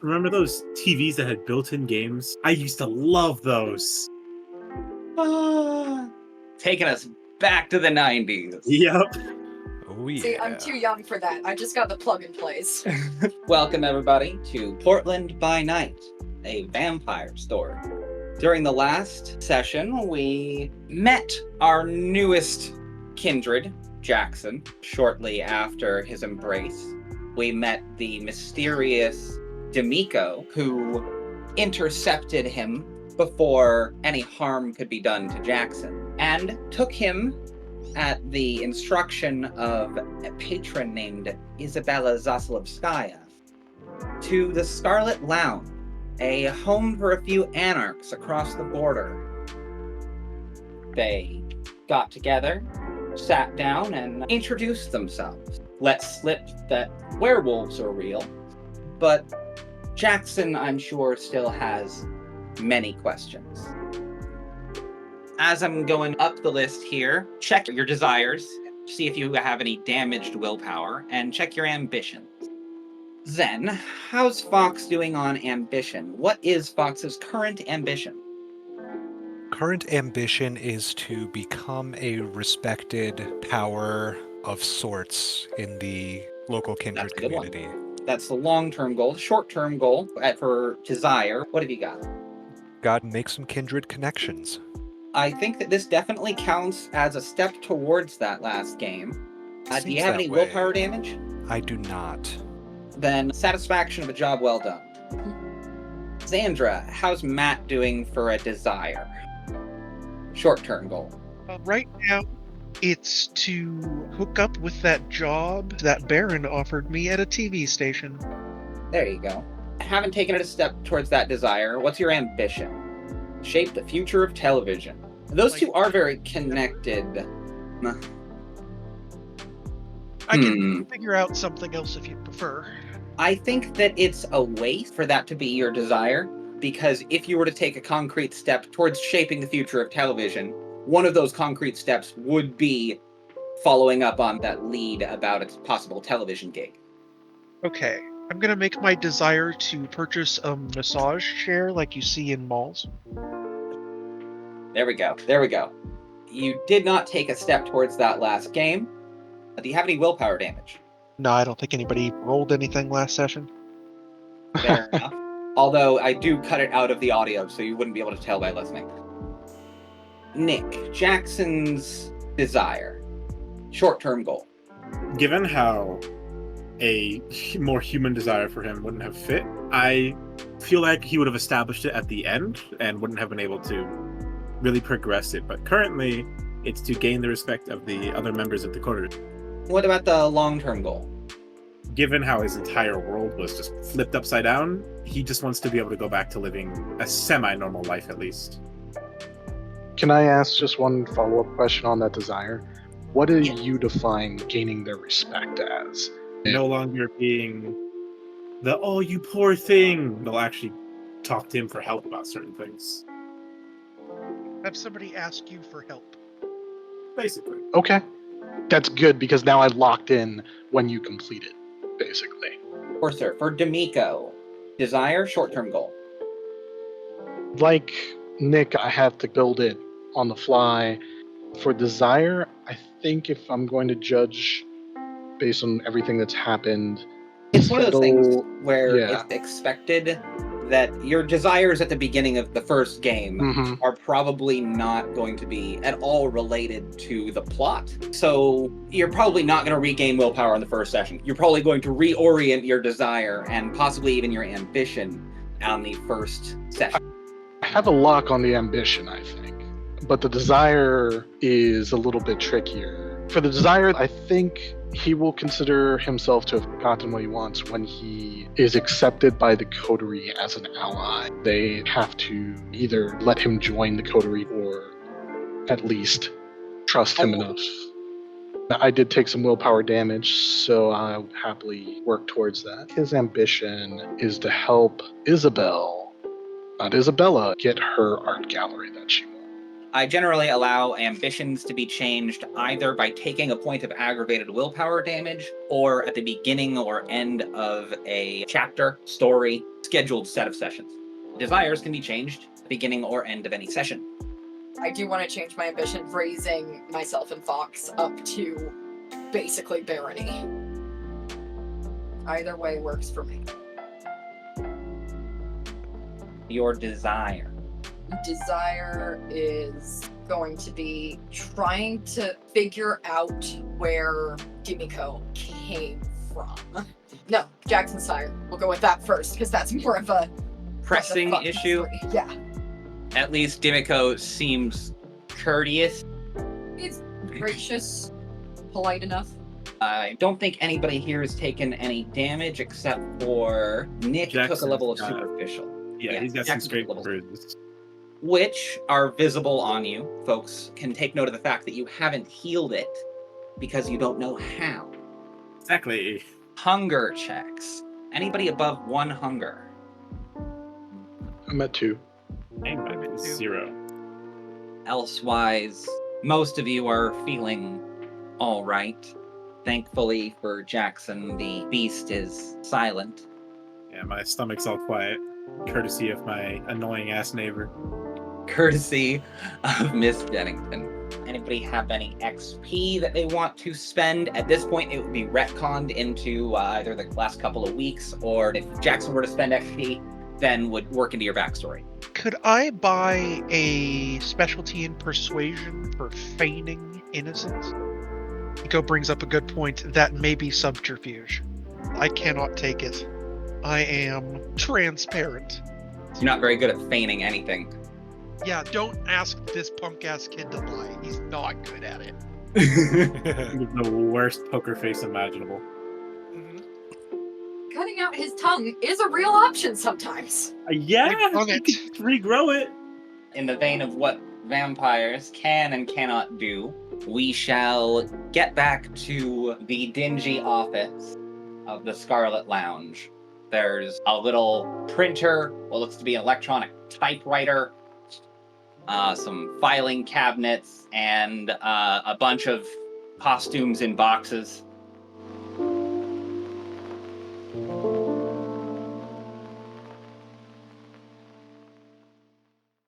Remember those TVs that had built-in games? I used to love those. Taking us back to the 90s. Yep. Oh yeah. See, I'm too young for that. I just got the plug and plays. Welcome, everybody, to Portland by Night, a vampire story. During the last session, we met our newest kindred, Jackson. Shortly after his embrace, we met the mysterious Dimico, who intercepted him before any harm could be done to Jackson, and took him at the instruction of a patron named Isabella Zaslevskaya to the Scarlet Lounge, a home for a few anarchs across the border. They got together, sat down, and introduced themselves. Let slip that werewolves are real, but Jackson, I'm sure, still has many questions. As I'm going up the list here, check your desires, see if you have any damaged willpower, and check your ambitions. Zen, how's Fox doing on ambition? What is Fox's current ambition? Current ambition is to become a respected power of sorts in the local kindred That's a good one. community. That's the long-term goal. Short-term goal for desire, what have you got? God, make some kindred connections. I think that this definitely counts as a step towards that last game. Do you Seems have that any way. willpower damage? I do not. Then satisfaction of a job well done. Xandra, how's Matt doing for a desire? Short-term goal. Right now, it's to hook up with that job that Baron offered me at a TV station. There you go. Haven't taken it a step towards that desire. What's your ambition? Shape the future of television. Those two are very connected. I can figure out something else if you prefer. I think that it's a waste for that to be your desire, because if you were to take a concrete step towards shaping the future of television, one of those concrete steps would be following up on that lead about its possible television gig. Okay, I'm gonna make my desire to purchase a massage chair like you see in malls. There we go. There we go. You did not take a step towards that last game. Do you have any willpower damage? No, I don't think anybody rolled anything last session. Fair enough. Although I do cut it out of the audio, so you wouldn't be able to tell by listening. Nick, Jackson's desire. Short-term goal. Given how a more human desire for him wouldn't have fit, I feel like he would have established it at the end and wouldn't have been able to really progress it. But currently, it's to gain the respect of the other members of the coterie. What about the long-term goal? Given how his entire world was just flipped upside down, he just wants to be able to go back to living a semi-normal life at least. Can I ask just one follow-up question on that desire? What do you define gaining their respect as? No longer being the, oh, you poor thing. They'll actually talk to him for help about certain things. Have somebody ask you for help. Basically. Okay. That's good because now I've locked in when you complete it, basically. Or sir, for Dimico, desire, short-term goal. Like Nick, I have to build it on the fly. For desire, I think if I'm going to judge based on everything that's happened, It's one of those things where yeah. it's expected that your desires at the beginning of the first game are probably not going to be at all related to the plot. So you're probably not going to regain willpower in the first session. You're probably going to reorient your desire and possibly even your ambition on the first session. I have a lock on the ambition, I think. But the desire is a little bit trickier. For the desire, I think he will consider himself to have gotten what he wants when he is accepted by the coterie as an ally. They have to either let him join the coterie or at least trust him enough. I did take some willpower damage, so I would happily work towards that. His ambition is to help Isabella, get her art gallery that she wants. I generally allow ambitions to be changed either by taking a point of aggravated willpower damage or at the beginning or end of a chapter, story, scheduled set of sessions. Desires can be changed at the beginning or end of any session. I do want to change my ambition, raising myself and Fox up to basically barony. Either way works for me. Your desire. Desire is going to be trying to figure out where Dimico came from. No, Jackson's sire. We'll go with that first, because that's more of a Pressing what the fuck issue. mystery. Yeah. At least Dimico seems courteous. He's gracious, polite enough. I don't think anybody here has taken any damage except for Nick took a Jackson's level of got- superficial. Yeah, Yeah, he's got some Jackson straight levels. bruises. Which are visible on you. Folks can take note of the fact that you haven't healed it because you don't know how. Exactly. Hunger checks. Anybody above 1 hunger? I'm at 2. Dang, might be 0. Elsewise, most of you are feeling all right. Thankfully for Jackson, the beast is silent. Yeah, my stomach's all quiet, courtesy of my annoying ass neighbor. Courtesy of Miss Bennington. Anybody have any XP that they want to spend? At this point, it would be retconned into either the last couple of weeks, or if Jackson were to spend XP, then would work into your backstory. Could I buy a specialty in persuasion for feigning innocence? Nico brings up a good point. That may be subterfuge. I cannot take it. I am transparent. You're not very good at feigning anything. Yeah, don't ask this punk-ass kid to lie. He's not good at it. He's the worst poker face imaginable. Cutting out his tongue is a real option sometimes. Yeah, I've done you it. can regrow it. In the vein of what vampires can and cannot do, we shall get back to the dingy office of the Scarlet Lounge. There's a little printer, what looks to be an electronic typewriter, some filing cabinets, and a bunch of costumes in boxes.